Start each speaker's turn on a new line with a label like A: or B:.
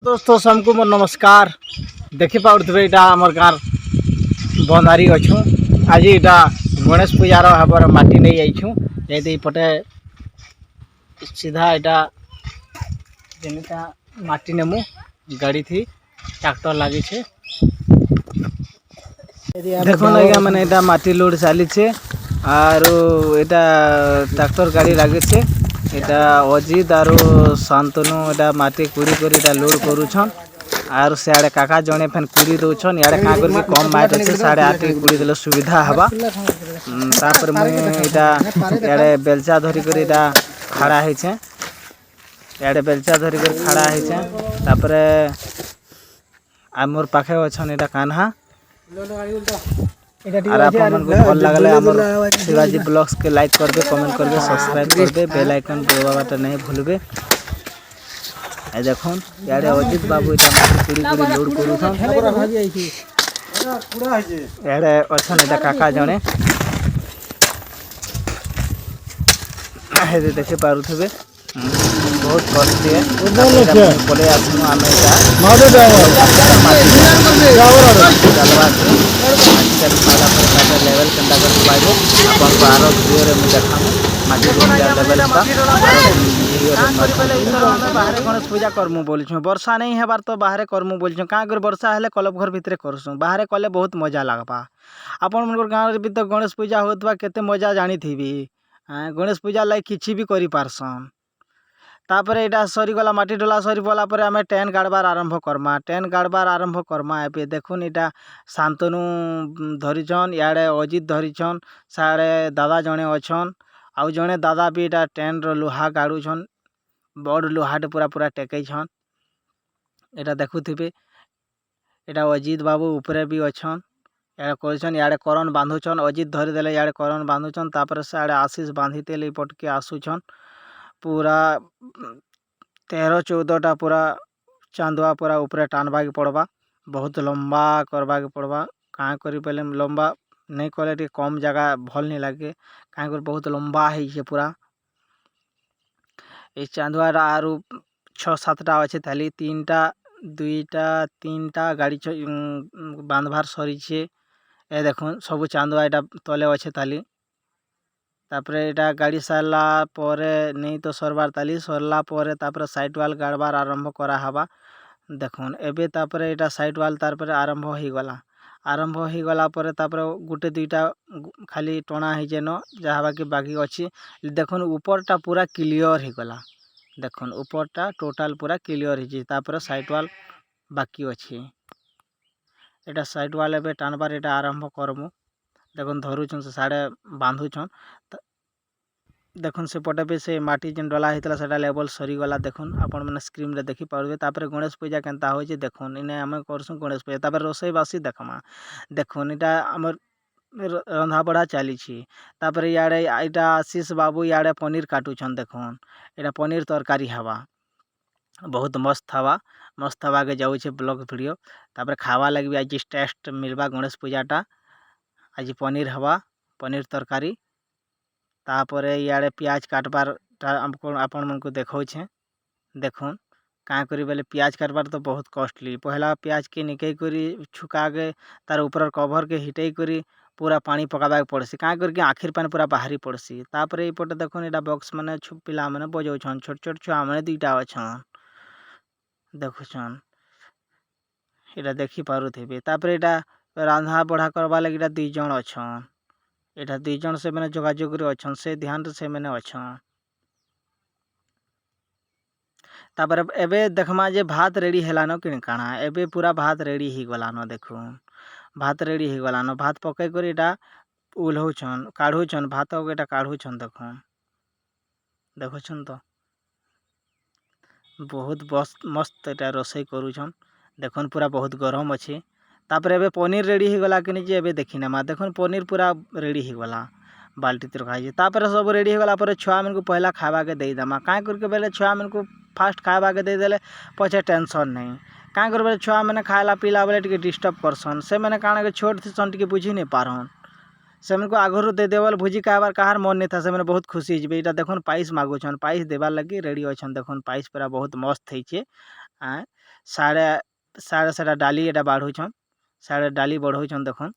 A: दोस्तों सबको मोर नमस्कार। देखी पारे यहाँ आमर गाँव बंधारी अच्छु। आज यहाँ गणेश पूजार भावर माटी नहीं जाइछू ये पटे सीधा यहाँ जमीता माटी नेमु गाड़ी थी ट्रैक्टर लगी छे। देखो आज्ञा मैंने यहाँ माटी लोड चली और यहाँ ट्रैक्टर गाड़ी लगे छे। यहाँ अजित और शांतनु यहाँ माटी कुड़ी कर लोड करुछन और सियाड़े काका जड़े फेन कुड़ी दौन इे क्या कर कम माट अच्छे साढ़े 8 कुड़ी देले सुविधा हवा। तापर मुझे इे बेलचा धरिक खड़ा होचे इे बेलचा धरिक खड़ा होचे। मोर पाखे अच्छन यहाँ कान्हा और आप भल लगे शिवाजी ब्लॉग्स के लाइक करबे, कमेंट करबे, सब्सक्राइब करबे, बेल आइकन दबावाटा नहीं भूलबे। ए देखो यारे अजित बाबू पूरी लोड करूछन यारे अच्छन एटा काका जणे देखि पारुथबे बहुत कष्ट है पड़े आसनु आम लेवल केन्ता कर पाइबो अपन आरो वीडियो रे मुझे देखा माटी लेवल बाहर गणेश पूजा करमु बोलछु। वर्षा नहीं हेबार तो बाहर करमु बोलछु। क्या कर वर्षा हेले क्लब घर भितर करसु बाहर कले बहुत मजा लगबा। आपण मन गाँव भी तो गणेश पूजा होतबा केते मजा जानी थी। गणेश पूजा लाइक किछि भी करि पारसन। तापर यहाँ सरीगला माटी ढोला सरीगला आम टेन गाड़बार आरंभ करमा। टेन गाड़बार आरंभ करमा ए देखुन यहाँ शांतनु धरीछन इे अजित धरीछन साड़े दादा जड़े अच्छन आउ जड़े दादा भी यहाँ टेन लुहा गाड़ुछन बड़ लुहाटे पूरा पूरा टेकईछन। यहाँ देखुथे यहाँ अजित बाबू उपरे भी अच्छन इे करछन इे करन बांधुछन अजित धरीदेले इे करन बांधुछन। तापर साड़े आशीष बांधिते पटके आसुछन पूरा 13-14टा पूरा चांदुआ पूरा ऊपर टानवा के पड़वा बहुत लंबा करवा के पड़वा। क्या करी पहले लंबा नहीं कले कम जगह भल नहीं लगे क्या कर बहुत लंबा है पूरा ये चांदुआ आरु 6-7टा अच्छे थाली 3टा गाड़ी बांधवार सरी ए देखो सब चांदुआ यहाँ तले अच्छे थाली। तापर यहाँ गाड़ी सारला नहीं तो सरबार ताली सरला तापर साइड वाल गाड़बार आरंभ करा हवा। देखुन एबे तापर यहाँ साइड वाल तापर आरंभ हो गला तापर गुटे 2टा खाली टना है जेन जहाँ कि बाकी अच्छी। देखुन ऊपरटा पूरा क्लियर हो गला। देखुन ऊपरटा टोटाल पूरा क्लियर हो साइड वाल बाकी अच्छी। यहाँ साइड वाल एबे टानबार यहाँ आरंभ करमु। देखुन धरुछन से साड़े बांधुछन देखुन से पटे भी से माटी जेन डला होता है लेवल सरीगला। देखुन आपण मैंने स्क्रीन रे देखी पारे। तापर गणेश पूजा केनता हो देखुन इने आम करसुँ गणेश पूजा तापर रोसई बासी देखमा। देखुन यहाँ आमर रंधा बढ़ा चली तापर इे यहाँ आशीष बाबू इे पनीर काटुछन। देखुन यहाँ पनीर तरकारी हवा बहुत मस्त हवा के जाऊे ब्लॉग वीडियो तापर खावा लगे आज टेस्ट मिलवा गणेश पूजाटा आज पनीर हवा पनीर तरकारी। तापर इे प्याज काटबार आपण मन को देखौछे। देखुन क्या करी बेले प्याज काटबार तो बहुत कॉस्टली पहला प्याज के निकई करी छुका के तार ऊपर कभर के हिटई करी पूरा पानी पकाबा पड़सी क्या करके आखिर पानी पूरा बाहरी पड़सी। तापर ये देखुन यहाँ बॉक्स मैंने पिला मैंने बजाउछन छोट छोट छुआ मैंने 2टा अच्छन देखुछन यहाँ देखी पारुथे। तापर यहाँ रांधा बढ़ा करवा लगे 2 जन अच्छन यहाँ 2 जन से मैंने जोगाजोग अच्छन से ध्यान से मैंने अच्छन। तापर एबे देखमा जे भात रेडी हेलानो कि काना एबे पूरा भात रेडी ही गलानो। देखुन भात रेडी ही गलानो भात पकई कर यहाँ उल्हौछन काढ़ुछन भात यहाँ काढ़ुछन। देखुन देखुछन तो बहुत मस्त यहाँ रोसई करुछन। देखुन पूरा बहुत गरम अच्छे। तापर एबे पनीर रेडी हो गला कि नहीं एबे देखी नेमा। देखुन पनीर पूरा रेडी हो गला बाल्टी रखाई तापर सब रेडी हो गला छुआ मन को पहला खावा के देदेमा क्या करके बेले छुआ मन को फास्ट खावा के देदेले पचे टेंशन नहीं क्या कर बेले छुआ मैंने खाला पीला बेले टे डिस्टर्ब करसन से मैंने काना के छोट थी टे बुझी नहीं पारन से को आगुरी दे देवल भोजी खाबार कहार मन नहीं था से बहुत खुशी हो यहाँ देखुन पाइस मागुछन पाइस देवार लगी रेडी अच्छन। देखुन पाइस पूरा बहुत मस्त है ସାଡ଼େ ସାଡ଼େ ସେଟା ଡାଲି ଏଟା ବାଢ଼ୁଛନ୍, ସାଡ଼େ ଡାଲି ବଢ଼ଉଛନ୍ ଦେଖୁନ୍।